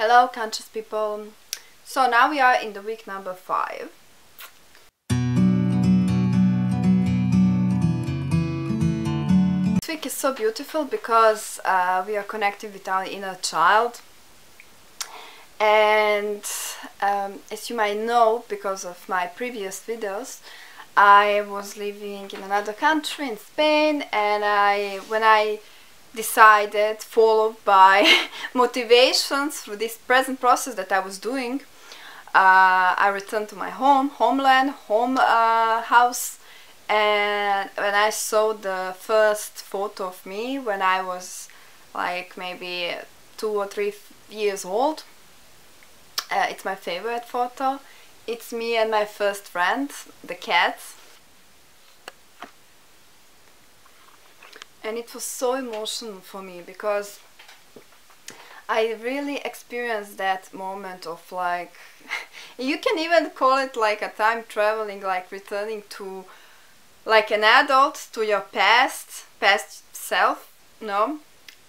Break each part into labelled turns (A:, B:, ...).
A: Hello conscious people. So now we are in the week number 5. This week is so beautiful because we are connecting with our inner child, and as you might know because of my previous videos, I was living in another country, in Spain, and when I decided, followed by motivations through this present process that I was doing, I returned to my homeland, house, and when I saw the first photo of me when I was like maybe 2 or 3 years old, it's my favorite photo. It's me and my first friend, the cat. And it was so emotional for me because I really experienced that moment of like, you can even call it like a time traveling, like returning to like an adult, to your past self, no?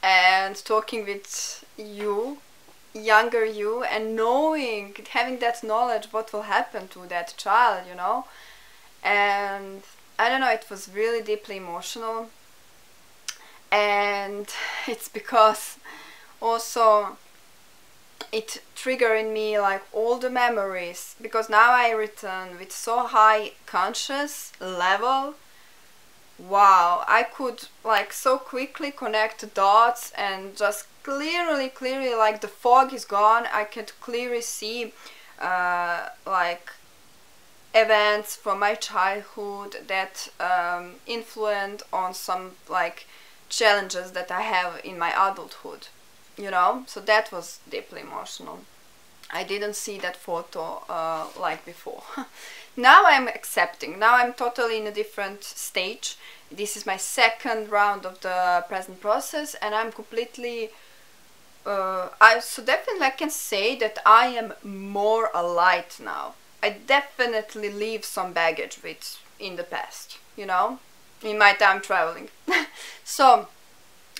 A: And talking with you, younger you, and knowing, having that knowledge what will happen to that child, you know? And I don't know, it was really deeply emotional. And it's because also it triggered in me like all the memories, because now I return with so high conscious level. Wow, I could like so quickly connect the dots and just clearly like the fog is gone. I could clearly see like events from my childhood that influenced on some like challenges that I have in my adulthood, you know. So that was deeply emotional. I didn't see that photo like before. Now I'm accepting. Now I'm totally in a different stage. This is my second round of the present process, and I'm completely so definitely I can say that I am more alight now. I definitely leave some baggage with in the past, you know, in my time traveling. So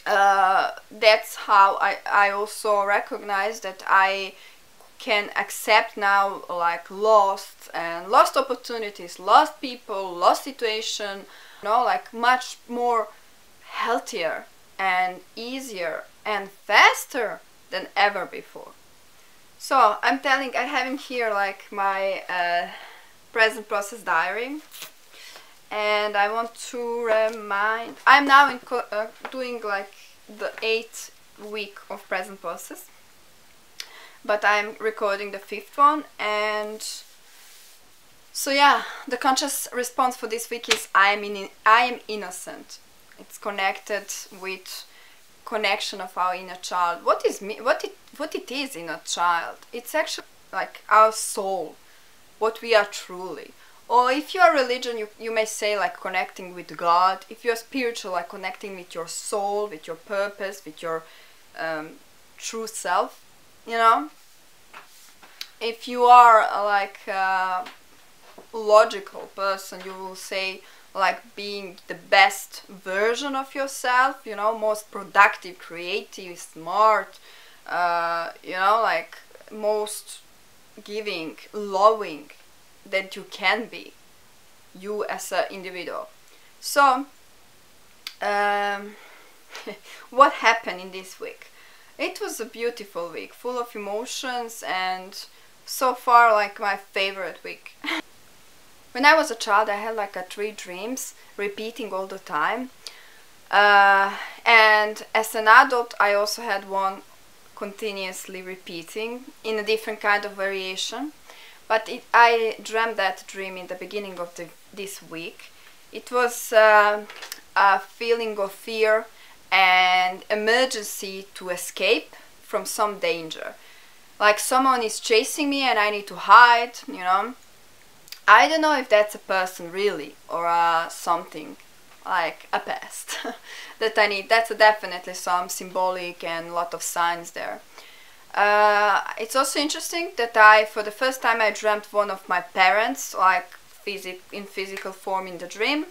A: that's how I also recognize that I can accept now like lost opportunities, lost people, lost situation, you know, like much more healthier and easier and faster than ever before. So I'm having here like my present process diary. And I want to remind, I'm now doing like the 8th week of present process, but I'm recording the 5th one. And so yeah, the conscious response for this week is I am innocent. It's connected with connection of our inner child. What it is inner child? It's actually like our soul, what we are truly. Or if you are religion, you may say like connecting with God. If you're spiritual, like connecting with your soul, with your purpose, with your true self, you know. If you are like a logical person, you will say like being the best version of yourself, you know, most productive, creative, smart, you know, like most giving, loving that you can be, you as an individual. So what happened in this week? It was a beautiful week, full of emotions, and so far like my favorite week. When I was a child, I had like 3 dreams repeating all the time, and as an adult I also had one continuously repeating in a different kind of variation. But I dreamt that dream in the beginning of this week. It was a feeling of fear and emergency to escape from some danger. Like someone is chasing me and I need to hide, you know. I don't know if that's a person really, or something like a past that I need. That's definitely some symbolic and a lot of signs there. It's also interesting that for the first time I dreamt one of my parents, like in physical form in the dream.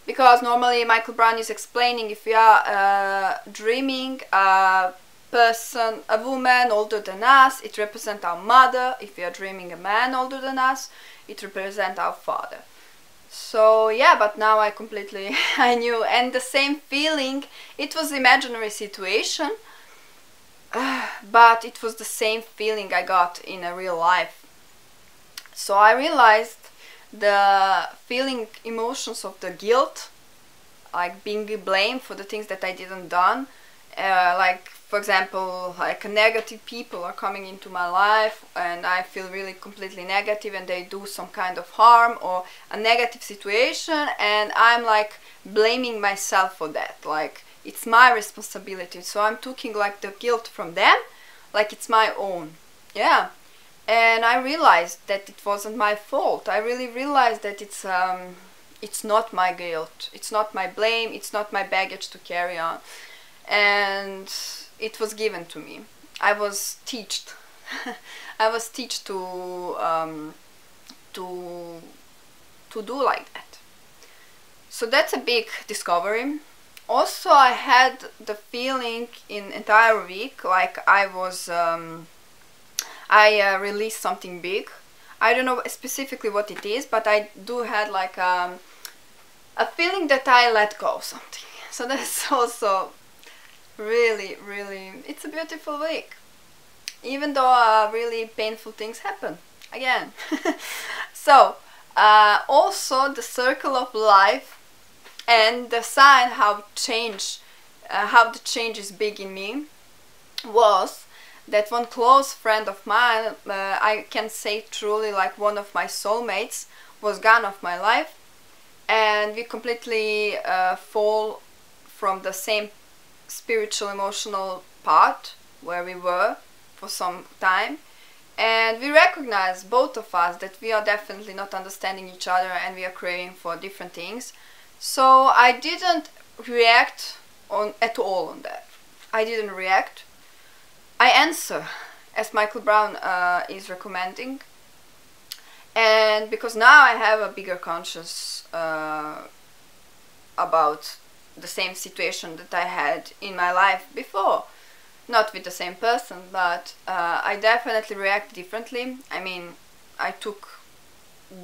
A: Because normally Michael Brown is explaining if we are dreaming person, a woman older than us, it represents our mother. If we are dreaming a man older than us, it represents our father. So yeah, but now I completely I knew. And the same feeling, it was imaginary situation, but it was the same feeling I got in a real life. So I realized the feeling, emotions of the guilt, like being blamed for the things that I didn't done, like for example, like negative people are coming into my life and I feel really completely negative and they do some kind of harm or a negative situation, and I'm like blaming myself for that, like it's my responsibility. So I'm taking like the guilt from them like it's my own. Yeah. And I realized that it wasn't my fault. I really realized that it's not my guilt, it's not my blame, it's not my baggage to carry on. And it was given to me. I was taught. I was taught to do like that. So that's a big discovery. Also, I had the feeling in entire week like I was I released something big. I don't know specifically what it is, but I do had like a feeling that I let go of something. So that's also really, it's a beautiful week. Even though really painful things happen again. So also the circle of life and the sign how the change is big in me was that one close friend of mine, I can say truly like one of my soulmates, was gone of my life, and we completely fall from the same spiritual emotional part where we were for some time, and we recognize, both of us, that we are definitely not understanding each other and we are craving for different things. So I didn't react at all on that. I didn't react. I answer, as Michael Brown is recommending, and because now I have a bigger conscious about the same situation that I had in my life before. Not with the same person, but I definitely react differently. I mean, I took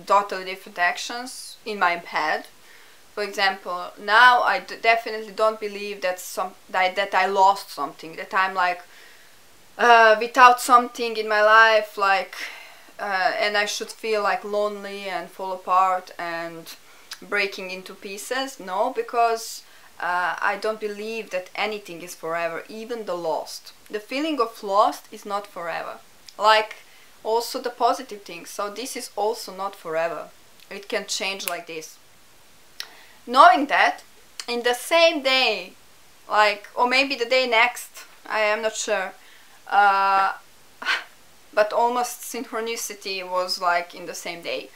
A: totally different actions in my head. For example, now I definitely don't believe that that I lost something, that I'm like without something in my life, like and I should feel like lonely and fall apart and breaking into pieces. No, because I don't believe that anything is forever, even the lost. The feeling of lost is not forever, like also the positive things. So this is also not forever. It can change like this. Knowing that in the same day, like, or maybe the day next, I am not sure, but almost synchronicity was like in the same day,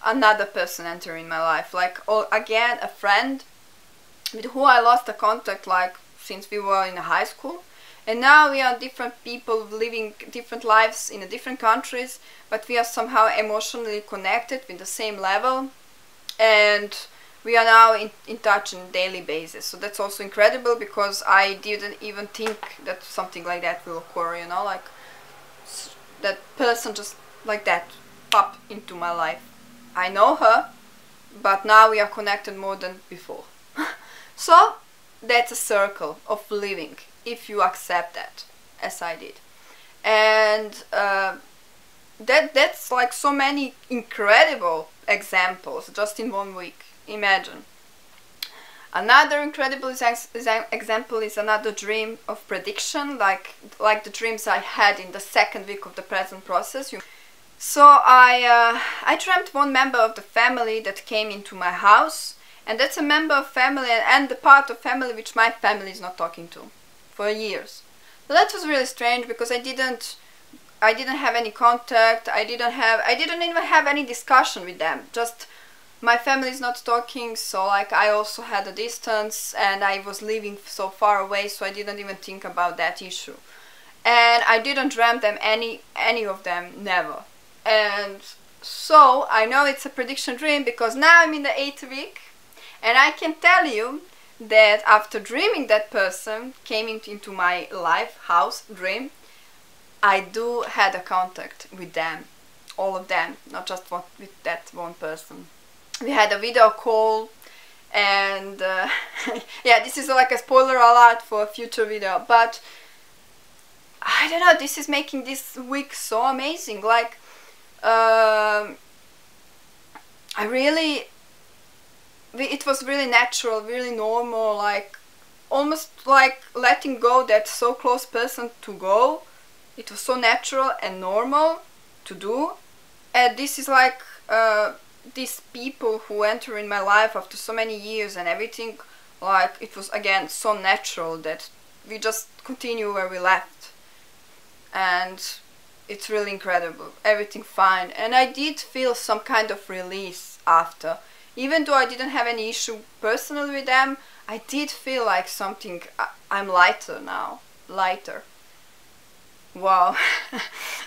A: another person entered in my life, like again a friend with who I lost the contact like since we were in high school, and now we are different people living different lives in different countries, but we are somehow emotionally connected with the same level, and we are now in touch on a daily basis. So that's also incredible, because I didn't even think that something like that will occur, you know, like that person just like that pop into my life. I know her, but now we are connected more than before. So that's a circle of living, if you accept that, as I did. And that's like so many incredible examples just in 1 week. Imagine. Another incredible example is another dream of prediction, like the dreams I had in the 2nd week of the present process. So I dreamt one member of the family that came into my house, and that's a member of family and the part of family which my family is not talking to for years. So that was really strange, because I didn't have any contact. I didn't even have any discussion with them. Just my family is not talking, so like I also had a distance and I was living so far away, so I didn't even think about that issue. And I didn't dream them any of them, never. And so I know it's a prediction dream, because now I'm in the 8th week, and I can tell you that after dreaming that person came into my life, house, dream, I do had a contact with them, all of them, not just with that one person. We had a video call, and yeah, this is like a spoiler alert for a future video, but I don't know, this is making this week so amazing. Like, it was really natural, really normal, like almost like letting go that so close person to go. It was so natural and normal to do. And this is like these people who enter in my life after so many years and everything, like it was again so natural that we just continue where we left. And it's really incredible, everything fine. And I did feel some kind of release after. Even though I didn't have any issue personally with them, I did feel like something, I'm lighter now, lighter. Wow.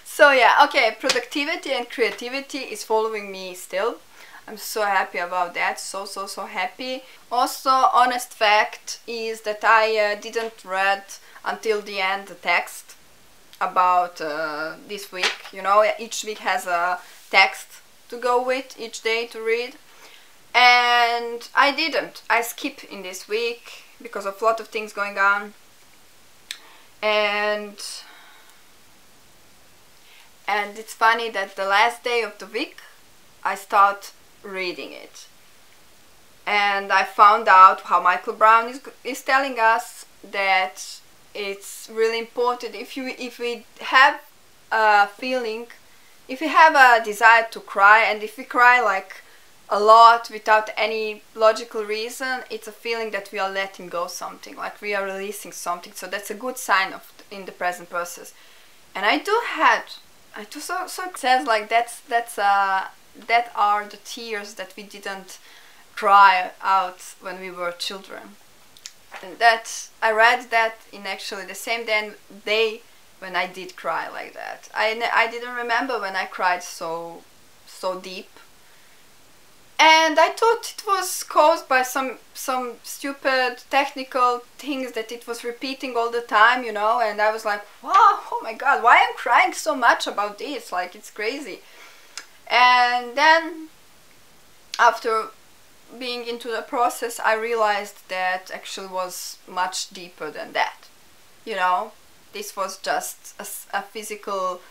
A: So yeah, okay, productivity and creativity is following me still. I'm so happy about that, so happy. Also, honest fact is that I didn't read until the end the text about this week. You know, each week has a text to go with each day to read. And I didn't. I skipped in this week because of a lot of things going on. And it's funny that the last day of the week I start reading it. And I found out how Michael Brown is telling us that it's really important if we have a feeling, if we have a desire to cry, and if we cry like a lot without any logical reason, it's a feeling that we are letting go something, like we are releasing something. So that's a good sign of in the present process. And I do so it says like that are the tears that we didn't cry out when we were children. And that I read that in actually the same day when I did cry like that. I didn't remember when I cried so deep. And I thought it was caused by some stupid technical things that it was repeating all the time, you know, and I was like, wow, oh my god, why am I crying so much about this? Like, it's crazy. And then after being into the process, I realized that actually was much deeper than that. You know, this was just a physical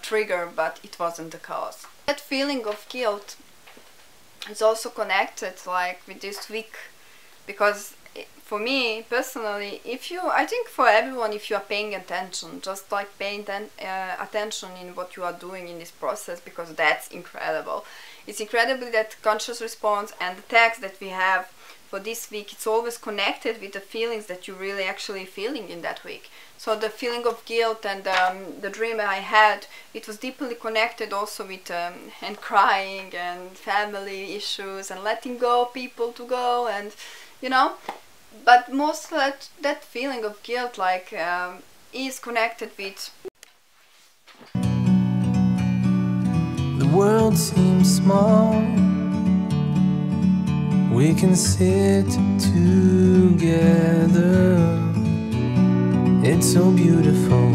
A: trigger, but it wasn't the cause. That feeling of guilt is also connected like with this week, because for me personally, I think for everyone, if you are paying attention, just like paying attention in what you are doing in this process, because that's incredible. It's incredible that conscious response and the text that we have for this week, it's always connected with the feelings that you're really actually feeling in that week. So the feeling of guilt and the dream I had, it was deeply connected also with and crying and family issues and letting go people to go, and you know, but most that feeling of guilt like is connected with
B: the world seems small. We can sit together. It's so beautiful.